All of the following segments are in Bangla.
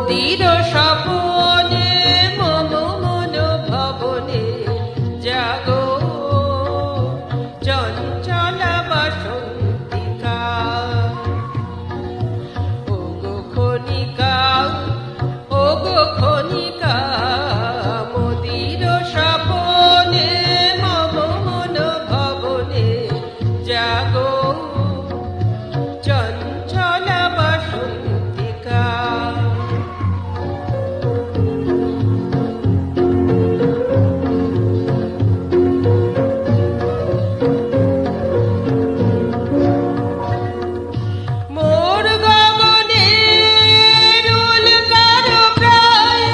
মোদির স্বপনে মম মন ভবনে জাগো চঞ্চলা বাসন্তিকা ওগো খনিকা ওগো খনিকা মোদির স্বপনে মম মন ভবনে জাগো চঞ্চলা বাসন্তিকা মোর গগনের উল্কার প্রায়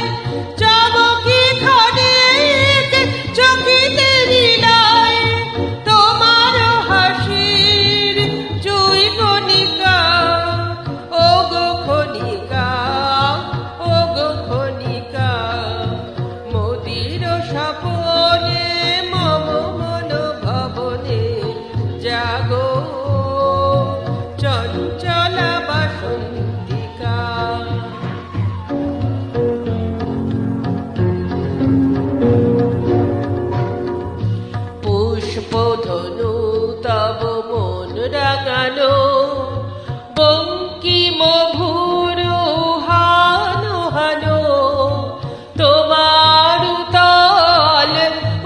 চমকি খানিক চকিতে বিলায় তোমার হাসির চুই কণিকা ওগো খনিকা ওগো খনিকা মোদির স্বপনে মম মন ভবনে জাগো চঞ্চলা বাসন্তিকা পুষ্পধনু তব মন রাঙানো বঙ্কিম ভুর হানো হানো তোমার তল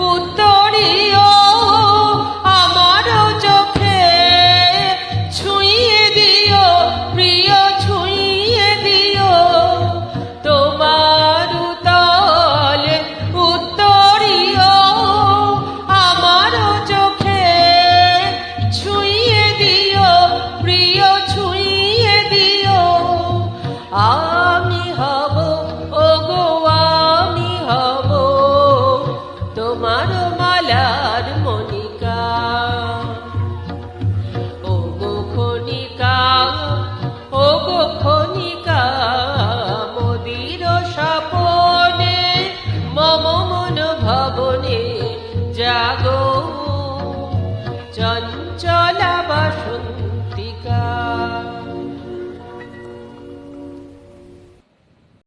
উত্তরীয় আমার চোখে ছুঁয়ে দিও প্রিয় ছুঁয়ে দিও তোমার তল উত্তরীয় আমার চোখে ছুঁয়ে দিও প্রিয় ছুঁয়ে দিও আমি হব ওগো আমি হব তোমার মালার মণিকা ওগো খনিকা ওগো খনিকা মোদির স্বপনে মম মন ভবনে জাগো চঞ্চলা বাসন্তিকা